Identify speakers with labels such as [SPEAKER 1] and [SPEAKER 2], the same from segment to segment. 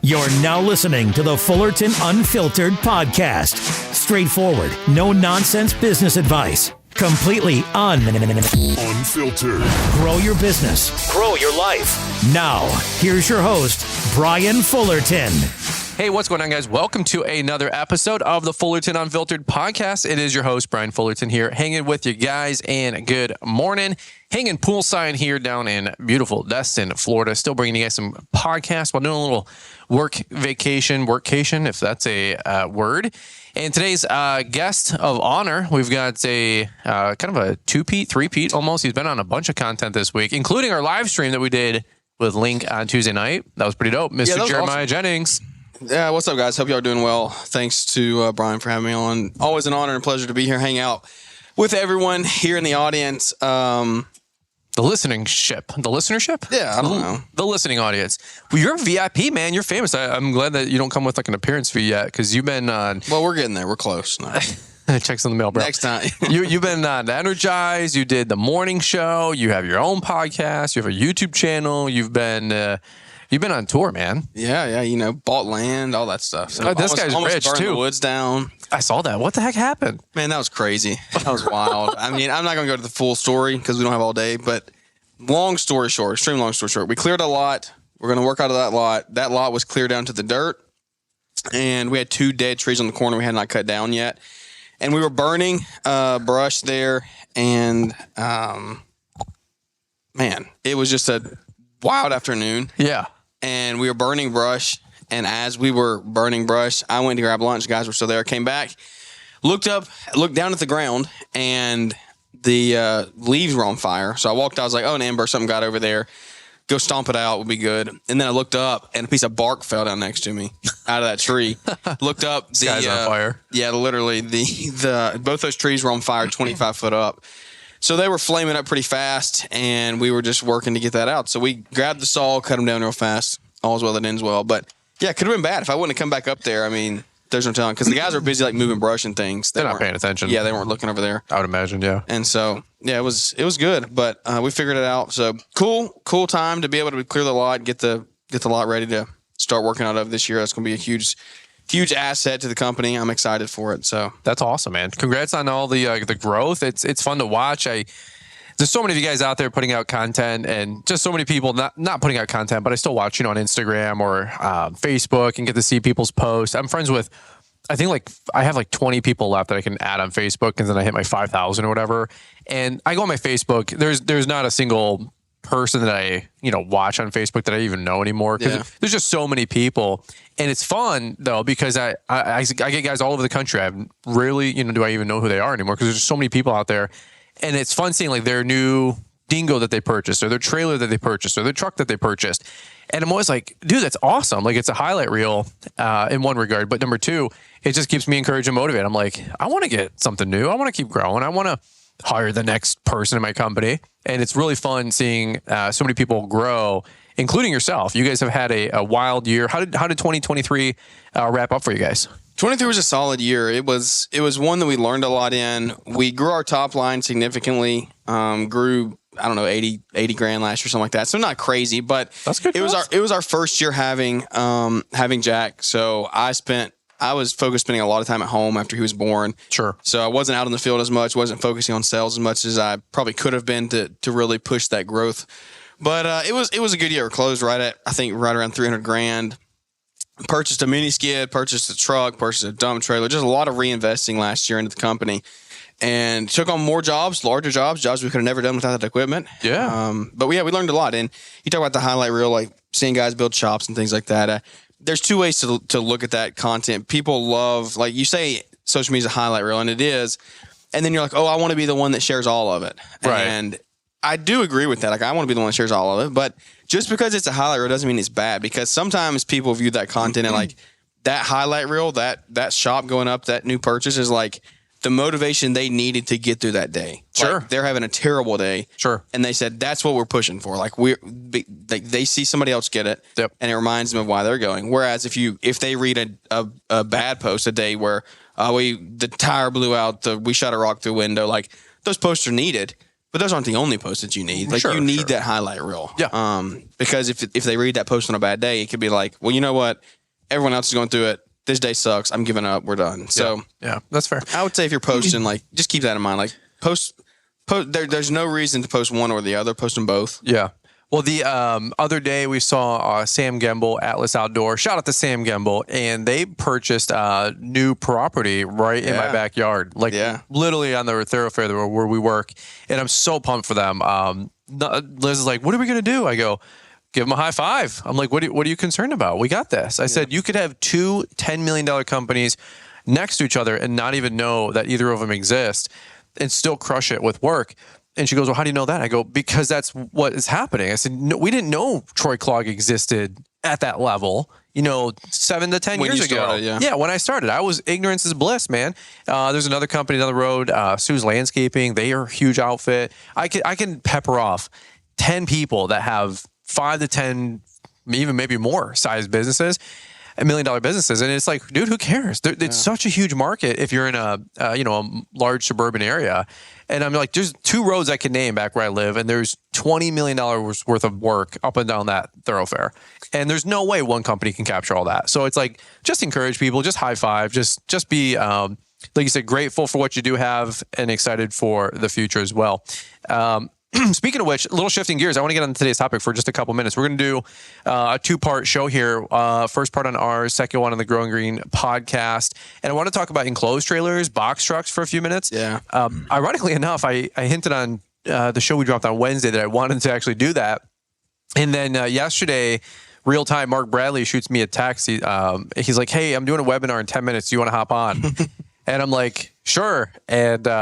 [SPEAKER 1] You're now listening to the Fullerton Unfiltered podcast. Straightforward, no nonsense business advice. Completely unfiltered. Grow your business. Grow your life. Now, here's your host, Brian Fullerton.
[SPEAKER 2] Hey, what's going on, guys? Welcome to another episode of the Fullerton Unfiltered podcast. It is your host, Brian Fullerton, here, hanging with you guys, and good morning. Hanging poolside here down in beautiful Destin, Florida. Still bringing you guys some podcasts while doing a little workcation, if that's a word. And today's guest of honor, we've got a kind of a three-peat almost. He's been on a bunch of content this week, including our live stream that we did with Link on Tuesday night. That was pretty dope. Mr. Jeremiah awesome. Jennings.
[SPEAKER 3] Yeah, what's up, guys? Hope y'all are doing well. Thanks to Brian for having me on. Always an honor and pleasure to be here, hang out with everyone here in the audience.
[SPEAKER 2] The listenership?
[SPEAKER 3] Yeah, I don't know.
[SPEAKER 2] The listening audience. Well, you're a VIP, man. You're famous. I'm glad that you don't come with like an appearance fee yet, because you've been on.
[SPEAKER 3] Well, we're getting there. We're close. No.
[SPEAKER 2] Checks in the mail, bro.
[SPEAKER 3] Next time.
[SPEAKER 2] You've been on Energize. You did the morning show. You have your own podcast. You have a YouTube channel. You've been on tour, man.
[SPEAKER 3] Yeah. You know, bought land, all that stuff. So
[SPEAKER 2] this guy's rich
[SPEAKER 3] burned
[SPEAKER 2] too.
[SPEAKER 3] The woods down.
[SPEAKER 2] I saw that. What the heck happened?
[SPEAKER 3] Man, that was crazy. That was wild. I mean, I'm not going to go to the full story because we don't have all day, but extreme long story short, we cleared a lot. We're going to work out of that lot. That lot was cleared down to the dirt, and we had 2 dead trees on the corner we had not cut down yet. And we were burning brush there, and man, it was just a wild afternoon.
[SPEAKER 2] Yeah.
[SPEAKER 3] And we were burning brush, and as we were burning brush, I went to grab lunch. Guys were still there. Came back, looked down at the ground, and the leaves were on fire. So I walked out. I was like, oh, an ember, something got over there. Go stomp it out would be good. And then I looked up, and a piece of bark fell down next to me out of that tree. Looked up. The
[SPEAKER 2] guy's on fire.
[SPEAKER 3] Yeah, literally. The both those trees were on fire 25 foot up. So they were flaming up pretty fast, and we were just working to get that out. So we grabbed the saw, cut them down real fast. All's well that ends well. But, yeah, it could have been bad if I wouldn't have come back up there. I mean, there's no telling. Because the guys were busy, like, moving brush and things.
[SPEAKER 2] They're not paying attention.
[SPEAKER 3] Yeah, they weren't looking over there.
[SPEAKER 2] I would imagine, yeah.
[SPEAKER 3] And so, yeah, it was good. But we figured it out. So, cool time to be able to clear the lot, get the lot ready to start working out of this year. That's going to be a huge asset to the company. I'm excited for it. So
[SPEAKER 2] that's awesome, man. Congrats on all the growth. It's fun to watch. There's so many of you guys out there putting out content, and just so many people not putting out content, but I still watch, on Instagram or Facebook and get to see people's posts. I'm friends with, I think I have 20 people left that I can add on Facebook, and then I hit my 5,000 or whatever. And I go on my Facebook. There's not a single person that I watch on Facebook that I even know anymore, because there's just so many people. And it's fun though, because I get guys all over the country. I rarely do I even know who they are anymore, because there's just so many people out there. And it's fun seeing their new dingo that they purchased, or their trailer that they purchased, or their truck that they purchased. And I'm always like, dude, that's awesome. It's a highlight reel in one regard, but number two, it just keeps me encouraged and motivated. I'm like, I want to get something new. I want to keep growing. I want to hire the next person in my company. And it's really fun seeing so many people grow, including yourself. You guys have had a wild year. How did 2023 wrap up for you guys?
[SPEAKER 3] 23 was a solid year. It was one that we learned a lot in. We grew our top line significantly. Grew, I don't know, 80 grand last year, something like that. So not crazy, but
[SPEAKER 2] that's good.
[SPEAKER 3] It was our first year having Jack. So I was focused spending a lot of time at home after he was born.
[SPEAKER 2] Sure.
[SPEAKER 3] So I wasn't out in the field as much, wasn't focusing on sales as much as I probably could have been to really push that growth. But it was a good year. It closed right around 300 grand. Purchased a mini skid, purchased a truck, purchased a dump trailer. Just a lot of reinvesting last year into the company, and took on more jobs, larger jobs we could have never done without that equipment.
[SPEAKER 2] Yeah.
[SPEAKER 3] But we learned a lot. And you talk about the highlight reel, like seeing guys build shops and things like that. There's two ways to look at that content. People love, like you say, social media is a highlight reel, and it is. And then you're like, oh, I want to be the one that shares all of it.
[SPEAKER 2] Right.
[SPEAKER 3] And I do agree with that. Like, I want to be the one that shares all of it. But just because it's a highlight reel doesn't mean it's bad, because sometimes people view that content and like that highlight reel, that shop going up, that new purchase is like the motivation they needed to get through that day.
[SPEAKER 2] Sure.
[SPEAKER 3] Like, they're having a terrible day.
[SPEAKER 2] Sure.
[SPEAKER 3] And they said, that's what we're pushing for. Like, they see somebody else get it.
[SPEAKER 2] Yep.
[SPEAKER 3] And it reminds them of why they're going. Whereas if they read a bad post a day where the tire blew out, we shot a rock through a window, like those posts are needed. But those aren't the only posts that you need. Like
[SPEAKER 2] Sure,
[SPEAKER 3] you need
[SPEAKER 2] sure.
[SPEAKER 3] that highlight reel.
[SPEAKER 2] Yeah.
[SPEAKER 3] Because if they read that post on a bad day, it could be like, well, you know what? Everyone else is going through it. This day sucks. I'm giving up. We're done. So
[SPEAKER 2] yeah, that's fair.
[SPEAKER 3] I would say if you're posting, like, just keep that in mind. Like post. There's no reason to post one or the other. Post them both.
[SPEAKER 2] Yeah. Well, the other day we saw Sam Gemble, Atlas Outdoor. Shout out to Sam Gemble, and they purchased new property right in my backyard, like literally on the thoroughfare where we work. And I'm so pumped for them. Liz is like, "What are we gonna do?" I go, "Give them a high five." I'm like, "What are you concerned about? We got this." I said, "You could have two $10 million companies next to each other and not even know that either of them exist, and still crush it with work." And she goes, "Well, how do you know that?" I go, "Because that's what is happening." I said, "No, we didn't know Troy Clogg existed at that level, 7 to 10 years ago."
[SPEAKER 3] Started,
[SPEAKER 2] when I started, I was ignorance is bliss, man. There's another company down the road, Sue's Landscaping. They are a huge outfit. I can pepper off 10 people that have 5 to 10, even maybe more size businesses, $1 million businesses. And it's like, dude, who cares? It's such a huge market if you're in a large suburban area. And I'm like, there's 2 roads I can name back where I live, and there's $20 million worth of work up and down that thoroughfare. And there's no way one company can capture all that. So it's like, just encourage people, just high five, just be, like you said, grateful for what you do have and excited for the future as well. Speaking of which, a little shifting gears, I want to get on today's topic for just a couple minutes. We're going to do a 2-part show here. First part on ours, second one on the Growing Green podcast. And I want to talk about enclosed trailers, box trucks for a few minutes.
[SPEAKER 3] Yeah.
[SPEAKER 2] Ironically enough, I hinted on the show we dropped on Wednesday that I wanted to actually do that. And then yesterday, real time, Mark Bradley shoots me a text. He's like, "Hey, I'm doing a webinar in 10 minutes. Do you want to hop on?" And I'm like, "Sure." And you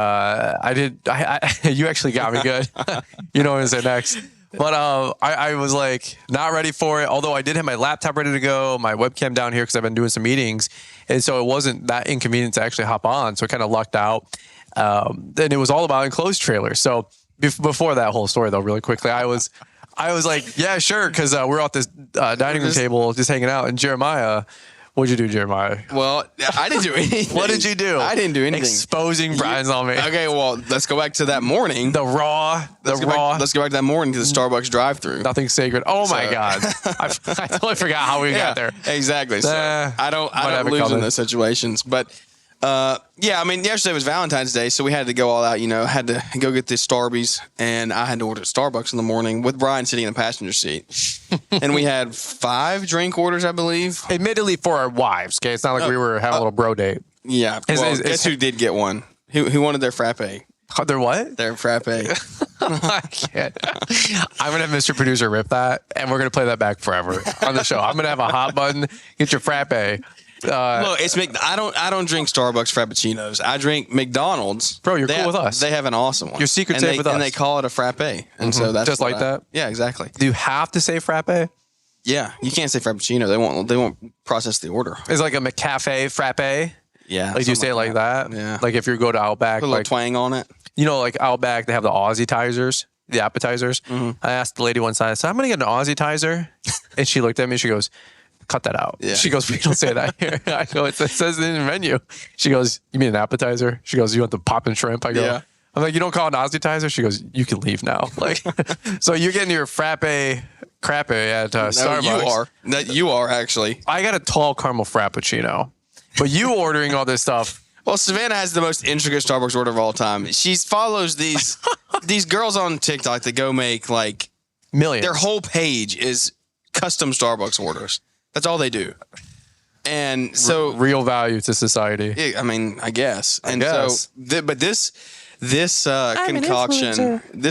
[SPEAKER 2] actually got me good. You know what I'm going to say next. But I was like, not ready for it. Although I did have my laptop ready to go, my webcam down here because I've been doing some meetings. And so it wasn't that inconvenient to actually hop on. So I kind of lucked out. And it was all about enclosed trailers. So before that whole story, though, really quickly, I was like, yeah, sure. Because we're at this dining room table just hanging out. And Jeremiah... What'd you do, Jeremiah?
[SPEAKER 3] Well, I didn't do anything.
[SPEAKER 2] What did you do?
[SPEAKER 3] I didn't do anything.
[SPEAKER 2] Exposing Brian's on me.
[SPEAKER 3] Okay, well, let's go back to that morning.
[SPEAKER 2] Let's go back
[SPEAKER 3] to that morning to the Starbucks drive-thru.
[SPEAKER 2] Nothing sacred. Oh my God. I totally forgot how we got there.
[SPEAKER 3] Exactly. So I don't lose in those situations. But yesterday was Valentine's Day, so we had to go all out, had to go get the Starbies, and I had to order Starbucks in the morning with Brian sitting in the passenger seat. And we had 5 drink orders, I believe.
[SPEAKER 2] Admittedly for our wives, okay? It's not like we were having a little bro date.
[SPEAKER 3] Yeah. Guess who did get one? Who wanted their frappe?
[SPEAKER 2] Their what?
[SPEAKER 3] Their frappe.
[SPEAKER 2] I can't. I'm going to have Mr. Producer rip that, and we're going to play that back forever on the show. I'm going to have a hot button, get your frappe.
[SPEAKER 3] Look, I don't drink Starbucks Frappuccinos. I drink McDonald's.
[SPEAKER 2] Bro, you're cool with us.
[SPEAKER 3] They have an awesome one.
[SPEAKER 2] Your secret safe with us.
[SPEAKER 3] And they call it a frappe. And so that's
[SPEAKER 2] just like that?
[SPEAKER 3] Yeah, exactly.
[SPEAKER 2] Do you have to say frappe?
[SPEAKER 3] Yeah, you can't say Frappuccino. They won't process the order.
[SPEAKER 2] It's like a McCafe frappe.
[SPEAKER 3] Yeah.
[SPEAKER 2] Like, do you say it like that?
[SPEAKER 3] Yeah.
[SPEAKER 2] Like if you go to Outback.
[SPEAKER 3] Put a little twang on it.
[SPEAKER 2] Like Outback, they have the Aussie-tizers, the appetizers. Mm-hmm. I asked the lady one time, I said, "I'm going to get an Aussie-tizer." And she looked at me, she goes, "Cut that out." Yeah. She goes, "We don't say that here." I go, "It says it in the menu." She goes, "You mean an appetizer?" She goes, "You want the poppin' shrimp?" I go,
[SPEAKER 3] yeah.
[SPEAKER 2] I'm like, "You don't call it an Aussie-tizer?" She goes, "You can leave now." Like, so you're getting your frappe at Starbucks.
[SPEAKER 3] You are actually.
[SPEAKER 2] I got a tall caramel frappuccino, but you ordering all this stuff.
[SPEAKER 3] Well, Savannah has the most intricate Starbucks order of all time. She follows these girls on TikTok that go make like
[SPEAKER 2] millions.
[SPEAKER 3] Their whole page is custom Starbucks orders. That's all they do. And so
[SPEAKER 2] real value to society.
[SPEAKER 3] I mean, I guess. But this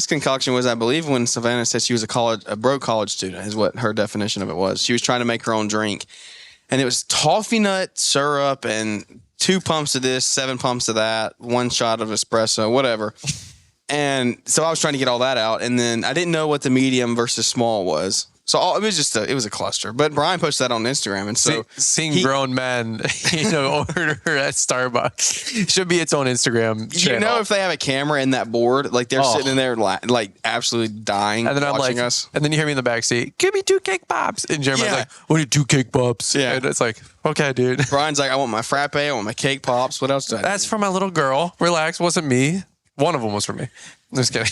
[SPEAKER 3] concoction was, I believe, when Savannah said she was a broke college student, is what her definition of it was. She was trying to make her own drink, and it was toffee nut syrup and 2 pumps of this, 7 pumps of that, 1 shot of espresso, whatever. And so I was trying to get all that out, and then I didn't know what the medium versus small was. So it was a cluster. But Brian posted that on Instagram, and so
[SPEAKER 2] seeing grown men, order at Starbucks should be its own Instagram channel.
[SPEAKER 3] If they have a camera in that board, like they're sitting in there like absolutely dying,
[SPEAKER 2] and then I'm
[SPEAKER 3] watching
[SPEAKER 2] like,
[SPEAKER 3] us.
[SPEAKER 2] And then you hear me in the backseat, "Give me 2 cake pops." And Jeremy's like, "What are 2 cake pops?"
[SPEAKER 3] Yeah,
[SPEAKER 2] and it's like, okay, dude.
[SPEAKER 3] Brian's like, "I want my frappe, I want my cake pops. What else do I need?"
[SPEAKER 2] That's for my little girl. Relax, wasn't me. One of them was for me. I'm just kidding.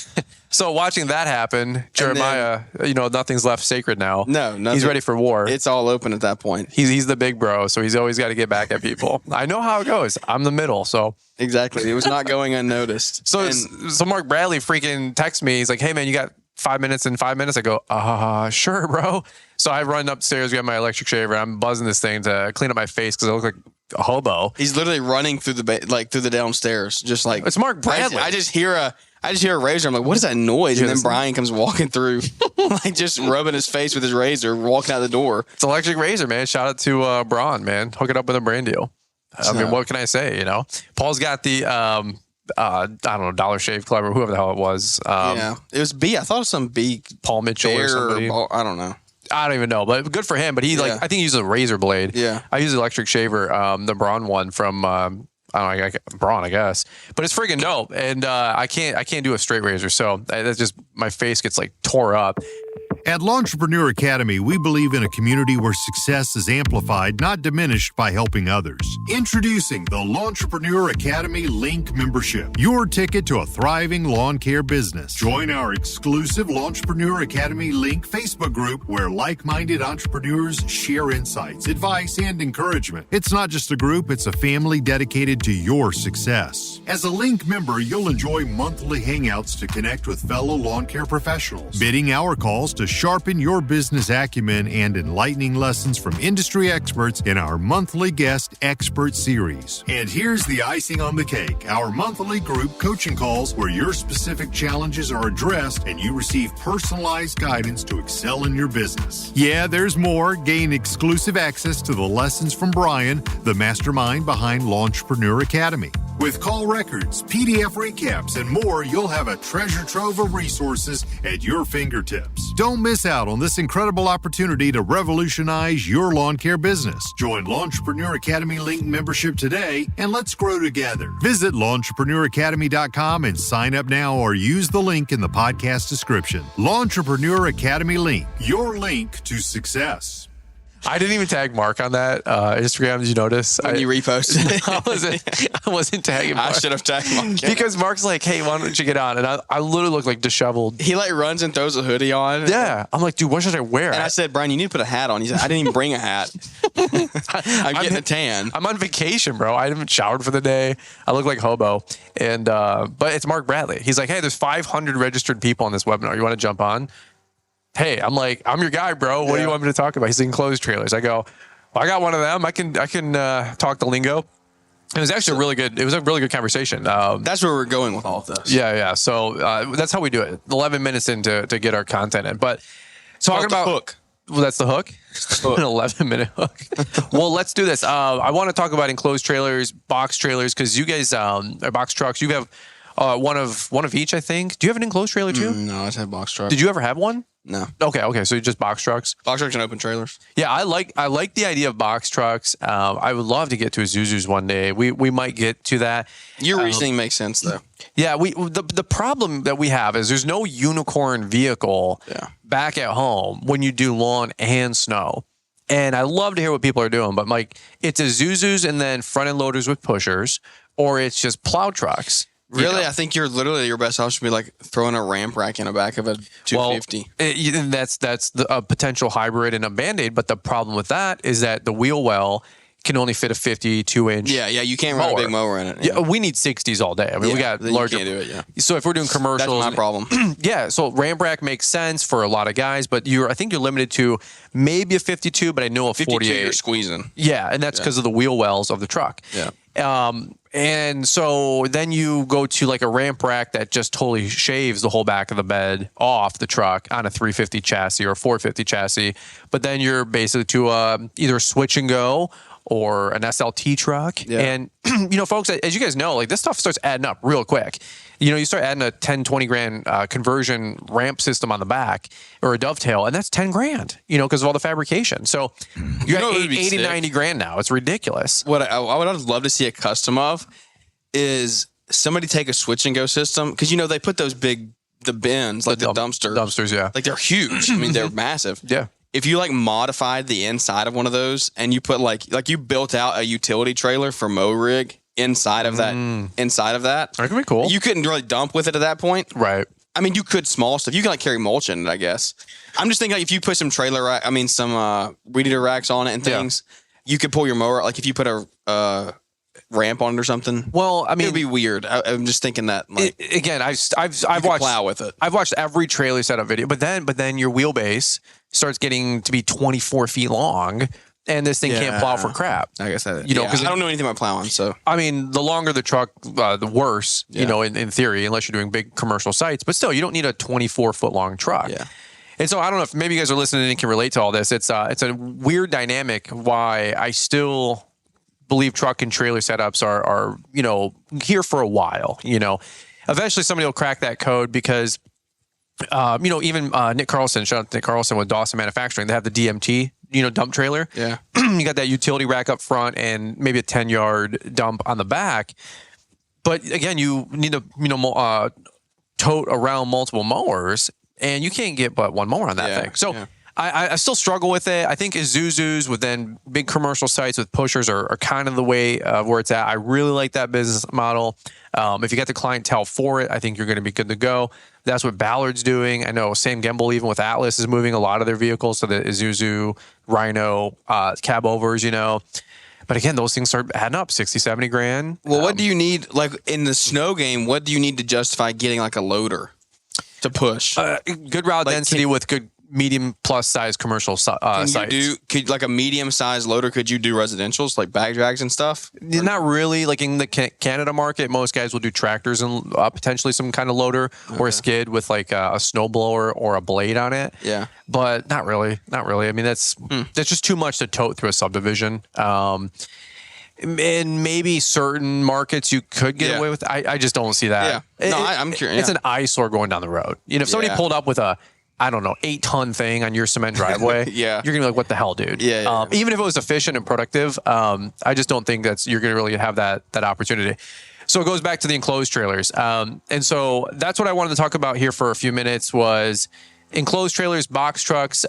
[SPEAKER 2] So watching that happen, Jeremiah, nothing's left sacred now.
[SPEAKER 3] No, nothing.
[SPEAKER 2] He's ready for war.
[SPEAKER 3] It's all open at that point.
[SPEAKER 2] He's the big bro, so he's always got to get back at people. I know how it goes. I'm the middle, so.
[SPEAKER 3] Exactly. It was not going unnoticed.
[SPEAKER 2] So Mark Bradley freaking texts me. He's like, hey, man, you got 5 minutes in 5 minutes? I go, sure, bro. So I run upstairs, get my electric shaver. I'm buzzing this thing to clean up my face because I look like a hobo.
[SPEAKER 3] He's literally running through the downstairs, just like
[SPEAKER 2] it's Mark Bradley.
[SPEAKER 3] I just hear a razor. I'm like, what is that noise? And then Brian comes walking through, like just rubbing his face with his razor, walking out the door.
[SPEAKER 2] It's electric razor, man. Shout out to Braun, man. Hook it up with a brand deal. I mean, what can I say? Paul's got the I don't know, Dollar Shave Club or whoever the hell it was.
[SPEAKER 3] It was B. I thought it was some B.
[SPEAKER 2] Paul Mitchell or somebody.
[SPEAKER 3] I don't know.
[SPEAKER 2] I don't even know, but good for him. But I think he uses a razor blade.
[SPEAKER 3] Yeah,
[SPEAKER 2] I use the electric shaver, the Braun one from I don't know, Braun, I guess. But it's friggin' dope, and I can't do a straight razor, so that's just my face gets like tore up.
[SPEAKER 4] At Launchpreneur Academy, we believe in a community where success is amplified, not diminished by helping others. Introducing the Launchpreneur Academy Link membership, your ticket to a thriving lawn care business. Join our exclusive Launchpreneur Academy Link Facebook group where like-minded entrepreneurs share insights, advice, and encouragement. It's not just a group, it's a family dedicated to your success. As a Link member, you'll enjoy monthly hangouts to connect with fellow lawn care professionals, bidding hour calls to sharpen your business acumen and enlightening lessons from industry experts in our monthly guest expert series. And here's the icing on the cake, our monthly group coaching calls where your specific challenges are addressed and you receive personalized guidance to excel in your business. Yeah, there's more. Gain exclusive access to the lessons from Brian, the mastermind behind Launchpreneur Academy. With call records, PDF recaps, and more, you'll have a treasure trove of resources at your fingertips. Don't miss out on this incredible opportunity to revolutionize your lawn care business. Join Launchpreneur Academy Link membership today, and let's grow together. Visit launchpreneuracademy.com and sign up now or use the link in the podcast description. Launchpreneur Academy Link, your link to success.
[SPEAKER 2] I didn't even tag Mark on that Instagram. Did you notice?
[SPEAKER 3] When you reposted
[SPEAKER 2] I wasn't tagging Mark.
[SPEAKER 3] I should have tagged Mark.
[SPEAKER 2] Because Mark's like, hey, why don't you get on? And I literally look like disheveled.
[SPEAKER 3] He like runs and throws a hoodie on.
[SPEAKER 2] Yeah. I'm like, dude, what should I wear?
[SPEAKER 3] And I said, Brian, you need to put a hat on. He said, I didn't even bring a hat. I'm getting a tan.
[SPEAKER 2] I'm on vacation, bro. I haven't showered for the day. I look like hobo. And but it's Mark Bradley. He's like, hey, there's 500 registered people on this webinar. You want to jump on? Hey, I'm like, I'm your guy, bro. What do you want me to talk about? He's enclosed trailers. I go, well, I got one of them. I can talk the lingo. It was actually it was a really good conversation.
[SPEAKER 3] That's where we're going with all of this.
[SPEAKER 2] Yeah. So that's how we do it. 11 minutes in to get our content in. But talking about
[SPEAKER 3] hook.
[SPEAKER 2] Well, that's the hook. An 11-minute hook. Well, let's do this. I want to talk about enclosed trailers, box trailers, because you guys are box trucks. You have one of each, I think. Do you have an enclosed trailer too?
[SPEAKER 3] No, I just have box trucks.
[SPEAKER 2] Did you ever have one?
[SPEAKER 3] No.
[SPEAKER 2] Okay. So just box trucks.
[SPEAKER 3] Box trucks and open trailers.
[SPEAKER 2] Yeah, I like the idea of box trucks. I would love to get to a Zuzu's one day. We might get to that.
[SPEAKER 3] Your reasoning makes sense though.
[SPEAKER 2] Yeah, the problem that we have is there's no unicorn vehicle back at home when you do lawn and snow. And I love to hear what people are doing, but like it's a Zuzu's and then front end loaders with pushers, or it's just plow trucks.
[SPEAKER 3] Really, I think your best option would be like throwing a ramp rack in the back of a 250.
[SPEAKER 2] Well, that's a potential hybrid and a Band-Aid, but the problem with that is that the wheel well can only fit a 52-inch.
[SPEAKER 3] Yeah, you can't run a big mower in it.
[SPEAKER 2] Yeah, we need 60s all day. I mean, we got larger.
[SPEAKER 3] You can't do it. Yeah.
[SPEAKER 2] So if we're doing commercials,
[SPEAKER 3] that's my problem.
[SPEAKER 2] Yeah, so ramp rack makes sense for a lot of guys, but I think you're limited to maybe a 52, but I know a 48.
[SPEAKER 3] You're squeezing.
[SPEAKER 2] Yeah, and that's because of the wheel wells of the truck.
[SPEAKER 3] Yeah.
[SPEAKER 2] And so then you go to like a ramp rack that just totally shaves the whole back of the bed off the truck on a 350 chassis or 450 chassis. But then you're basically to either a switch and go or an SLT truck. Yeah. And, folks, as you guys know, like this stuff starts adding up real quick. You start adding a 10, 20 grand conversion ramp system on the back or a dovetail, and that's 10 grand, because of all the fabrication. So you got 80, 90 grand now. It's ridiculous.
[SPEAKER 3] What I would love to see a custom of is somebody take a switch and go system. Cause they put those the bins, like the
[SPEAKER 2] dumpsters. Yeah.
[SPEAKER 3] Like they're huge. I mean, they're massive.
[SPEAKER 2] Yeah.
[SPEAKER 3] If you like modified the inside of one of those and you put like you built out a utility trailer for mow rig inside of that, that
[SPEAKER 2] could be cool.
[SPEAKER 3] You couldn't really dump with it at that point.
[SPEAKER 2] Right.
[SPEAKER 3] I mean, you could small stuff. You can like carry mulch in it, I guess. I'm just thinking like if you put some some weed eater racks on it and things, you could pull your mower. Like if you put a ramp on it or something.
[SPEAKER 2] Well, I mean,
[SPEAKER 3] it'd be weird. I'm just thinking that. Like,
[SPEAKER 2] again, I've watched
[SPEAKER 3] plow with it.
[SPEAKER 2] I've watched every trailer setup video, but then your wheelbase starts getting to be 24 feet long. And this thing can't plow for crap.
[SPEAKER 3] I guess that,
[SPEAKER 2] because
[SPEAKER 3] I don't know anything about plowing. So
[SPEAKER 2] I mean, the longer the truck, the worse. In theory, unless you're doing big commercial sites. But still, you don't need a 24-foot long truck.
[SPEAKER 3] Yeah.
[SPEAKER 2] And so I don't know if maybe you guys are listening and can relate to all this. It's a weird dynamic why I still believe truck and trailer setups are here for a while. Eventually somebody will crack that code because even Nick Carlson, shout out to Nick Carlson with Dawson Manufacturing, they have the DMT. Dump trailer.
[SPEAKER 3] Yeah.
[SPEAKER 2] You got that utility rack up front and maybe a 10-yard dump on the back. But again, you need to, tote around multiple mowers, and you can't get but one mower on that thing. So I still struggle with it. I think Isuzus with then big commercial sites with pushers are kind of the way of where it's at. I really like that business model. If you get the clientele for it, I think you're going to be good to go. That's what Ballard's doing. I know Sam Gimbel, even with Atlas, is moving a lot of their vehicles to the Isuzu, Rhino, cab overs, But again, those things start adding up, 60, 70 grand.
[SPEAKER 3] Well, what do you need, like in the snow game, what do you need to justify getting like a loader to push?
[SPEAKER 2] Good route density with good medium plus size commercial sites.
[SPEAKER 3] Could like a medium sized loader, could you do residentials like bag drags and stuff?
[SPEAKER 2] Not really. Like in the Canada market, most guys will do tractors and potentially some kind of loader or a skid with like a snow blower or a blade on it.
[SPEAKER 3] Yeah.
[SPEAKER 2] But not really. I mean, that's just too much to tote through a subdivision. And maybe certain markets you could get away with. I just don't see that.
[SPEAKER 3] Yeah. No, I'm curious.
[SPEAKER 2] It's an eyesore going down the road. If somebody pulled up with a 8-ton thing on your cement driveway, you're going to be like, what the hell, dude? Even if it was efficient and productive, I just don't think you're going to really have that opportunity. So it goes back to the enclosed trailers. And so that's what I wanted to talk about here for a few minutes was enclosed trailers, box trucks.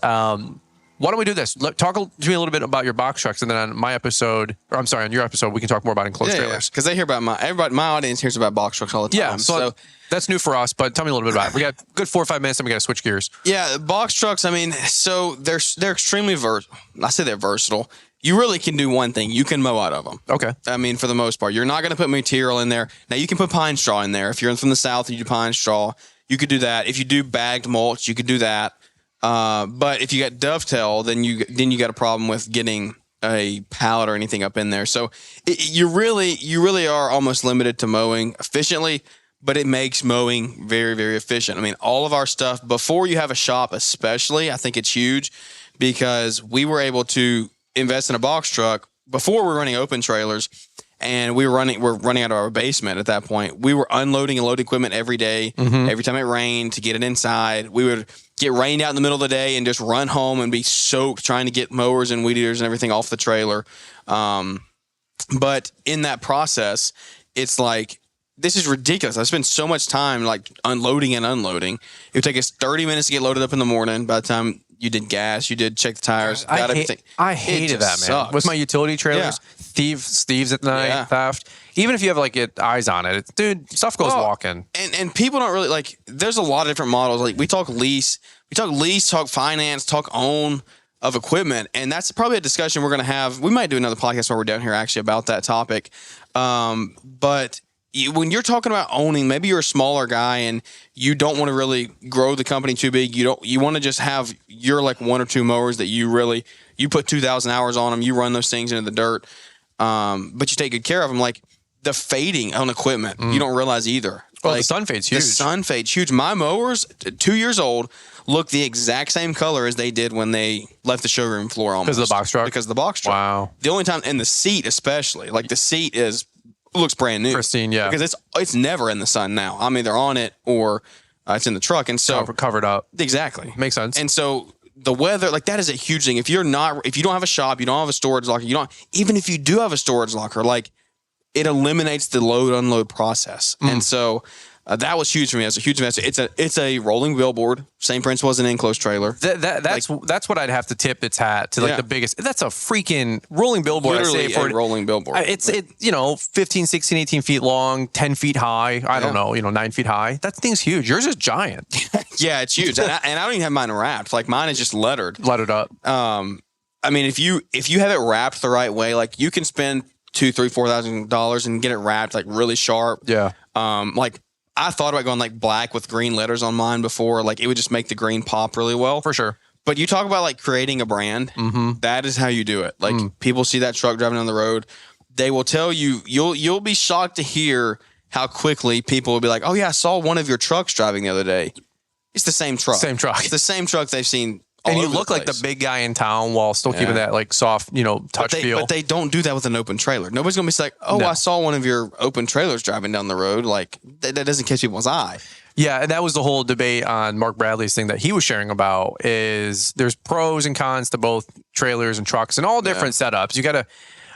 [SPEAKER 2] Why don't we do this? Talk to me a little bit about your box trucks, and then on your episode, we can talk more about enclosed trailers.
[SPEAKER 3] Because they hear about my audience hears about box trucks all the time.
[SPEAKER 2] Yeah, so that's new for us, but tell me a little bit about it. We got a good 4 or 5 minutes, and we got to switch gears.
[SPEAKER 3] Yeah, box trucks, I mean, so they're extremely I say they're versatile. You really can do one thing. You can mow out of them.
[SPEAKER 2] Okay.
[SPEAKER 3] I mean, for the most part. You're not going to put material in there. Now, you can put pine straw in there. If you're from the South and you do pine straw, you could do that. If you do bagged mulch, you could do that. But if you got dovetail, then you got a problem with getting a pallet or anything up in there. So you really are almost limited to mowing efficiently, but it makes mowing very, very efficient. I mean, all of our stuff before you have a shop, especially, I think it's huge because we were able to invest in a box truck before we were running open trailers. And we're running out of our basement at that point. We were unloading and loading equipment every day, every time it rained to get it inside. We would get rained out in the middle of the day and just run home and be soaked trying to get mowers and weed eaters and everything off the trailer. But in that process, it's like, this is ridiculous. I spend so much time like unloading and unloading. It would take us 30 minutes to get loaded up in the morning. By the time you did gas, you did check the tires, got everything.
[SPEAKER 2] I hated that, man.
[SPEAKER 3] Sucks.
[SPEAKER 2] With my utility trailers, thieves at night, theft. Even if you have like eyes on it, dude, stuff goes walking.
[SPEAKER 3] And people don't really like. There's a lot of different models. Like we talk lease, talk finance, talk own of equipment, and that's probably a discussion we're going to have. We might do another podcast while we're down here actually about that topic. But when you're talking about owning, maybe you're a smaller guy and you don't want to really grow the company too big. You want to just have your like 1 or 2 mowers that you put 2,000 hours on them. You run those things into the dirt, but you take good care of them. Like the fading on equipment, you don't realize either.
[SPEAKER 2] Well,
[SPEAKER 3] like,
[SPEAKER 2] the sun fade's huge.
[SPEAKER 3] The sun fade's huge. My mowers, 2 years old, look the exact same color as they did when they left the showroom floor almost.
[SPEAKER 2] Because of the box truck?
[SPEAKER 3] Because of the box truck.
[SPEAKER 2] Wow.
[SPEAKER 3] The only time, and the seat especially, like the seat looks brand new.
[SPEAKER 2] Pristine, yeah.
[SPEAKER 3] Because it's never in the sun now. I'm either on it or it's in the truck. And so
[SPEAKER 2] covered up.
[SPEAKER 3] Exactly.
[SPEAKER 2] Makes sense.
[SPEAKER 3] And so the weather, like that is a huge thing. If you don't have a shop, you don't have a storage locker, even if you do have a storage locker, like it eliminates the load unload process. And so That was huge for me. It's a huge investment. It's a rolling billboard. Same principle as an enclosed trailer.
[SPEAKER 2] That's what I'd have to tip its hat to, like the biggest. That's a freaking rolling billboard.
[SPEAKER 3] Literally
[SPEAKER 2] I say for
[SPEAKER 3] a rolling billboard.
[SPEAKER 2] It's 15, 16, 18 feet long, 10 feet high. I don't know, 9 feet high. That thing's huge. Yours is giant.
[SPEAKER 3] Yeah, it's huge. And I don't even have mine wrapped. Like mine is just lettered.
[SPEAKER 2] Lettered up.
[SPEAKER 3] I mean, if you have it wrapped the right way, like you can spend $2,000, $3,000, $4,000 and get it wrapped like really sharp.
[SPEAKER 2] Yeah.
[SPEAKER 3] Like I thought about going like black with green letters on mine before. Like it would just make the green pop really well.
[SPEAKER 2] For sure.
[SPEAKER 3] But you talk about like creating a brand. That is how you do it. Like people see that truck driving down the road, they will tell you. You'll be shocked to hear how quickly people will be like, "Oh yeah, I saw one of your trucks driving the other day." It's the same truck.
[SPEAKER 2] Same truck.
[SPEAKER 3] It's the same truck they've seen.
[SPEAKER 2] And you look like the big guy in town while still keeping that like soft, touch feel.
[SPEAKER 3] But they don't do that with an open trailer. Nobody's gonna be like, "Oh,
[SPEAKER 2] No.
[SPEAKER 3] I saw one of your open trailers driving down the road." Like that doesn't catch people's eye.
[SPEAKER 2] Yeah, and that was the whole debate on Mark Bradley's thing that he was sharing about is there's pros and cons to both trailers and trucks and all different setups. You got to,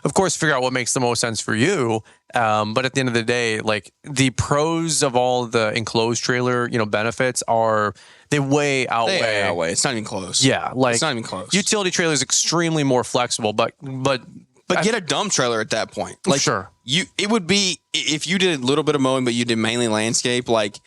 [SPEAKER 2] of course, figure out what makes the most sense for you. But at the end of the day, like the pros of all the enclosed trailer, benefits are they way outweigh.
[SPEAKER 3] They outweigh. It's not even close.
[SPEAKER 2] Yeah, like
[SPEAKER 3] it's not even close.
[SPEAKER 2] Utility trailer is extremely more flexible, but
[SPEAKER 3] get a dump trailer at that point. Like
[SPEAKER 2] sure,
[SPEAKER 3] it would be if you did a little bit of mowing, but you did mainly landscape. Like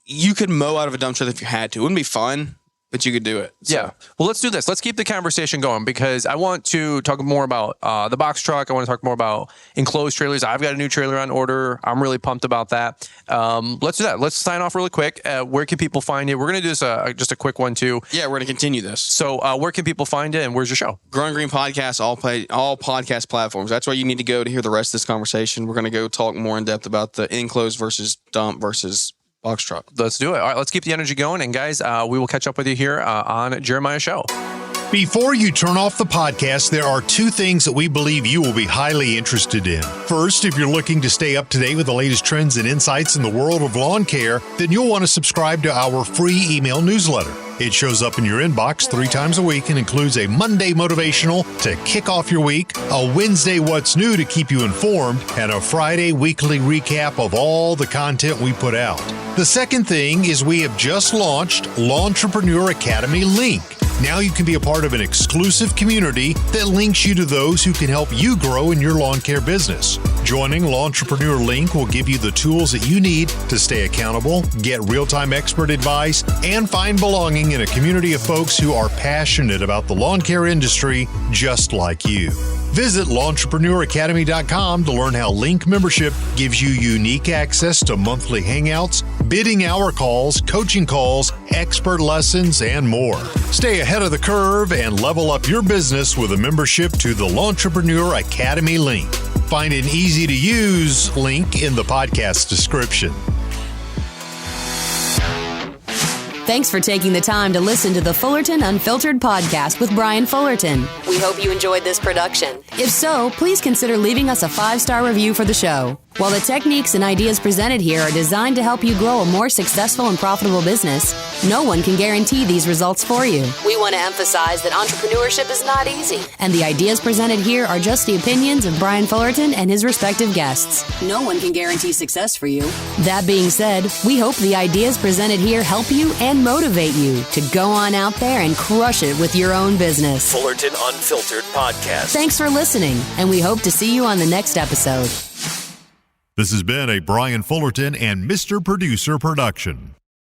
[SPEAKER 3] you could mow out of a dump trailer if you had to. It wouldn't be fun, but you could do it. So.
[SPEAKER 2] Yeah. Well, let's do this. Let's keep the conversation going because I want to talk more about the box truck. I want to talk more about enclosed trailers. I've got a new trailer on order. I'm really pumped about that. Let's do that. Let's sign off really quick. Where can people find you? We're going to do this just a quick one too.
[SPEAKER 3] Yeah, we're going to continue this.
[SPEAKER 2] So where can people find it and where's your show?
[SPEAKER 3] Growing Green Podcast, all podcast platforms. That's where you need to go to hear the rest of this conversation. We're going to go talk more in depth about the enclosed versus dump versus box truck.
[SPEAKER 2] Let's do it. All right, let's keep the energy going. And guys, we will catch up with you here on Jeremiah Show.
[SPEAKER 4] Before you turn off the podcast, there are two things that we believe you will be highly interested in. First, if you're looking to stay up to date with the latest trends and insights in the world of lawn care, then you'll want to subscribe to our free email newsletter. It shows up in your inbox 3 times a week and includes a Monday motivational to kick off your week, a Wednesday what's new to keep you informed, and a Friday weekly recap of all the content we put out. The second thing is we have just launched Lawntrepreneur Academy Link. Now you can be a part of an exclusive community that links you to those who can help you grow in your lawn care business. Joining Lawntrepreneur Link will give you the tools that you need to stay accountable, get real-time expert advice, and find belonging in a community of folks who are passionate about the lawn care industry just like you. Visit LawnTrepreneurAcademy.com to learn how Link membership gives you unique access to monthly hangouts, bidding hour calls, coaching calls, expert lessons, and more. Stay ahead of the curve and level up your business with a membership to the Lawntrepreneur Academy Link. Find an easy-to-use link in the podcast description.
[SPEAKER 5] Thanks for taking the time to listen to the Fullerton Unfiltered podcast with Brian Fullerton. We hope you enjoyed this production. If so, please consider leaving us a 5-star review for the show. While the techniques and ideas presented here are designed to help you grow a more successful and profitable business, no one can guarantee these results for you. We want to emphasize that entrepreneurship is not easy, and the ideas presented here are just the opinions of Brian Fullerton and his respective guests. No one can guarantee success for you. That being said, we hope the ideas presented here help you and motivate you to go on out there and crush it with your own business.
[SPEAKER 1] Fullerton Unfiltered Podcast.
[SPEAKER 5] Thanks for listening, and we hope to see you on the next episode.
[SPEAKER 4] This has been a Brian Fullerton and Mr. Producer production.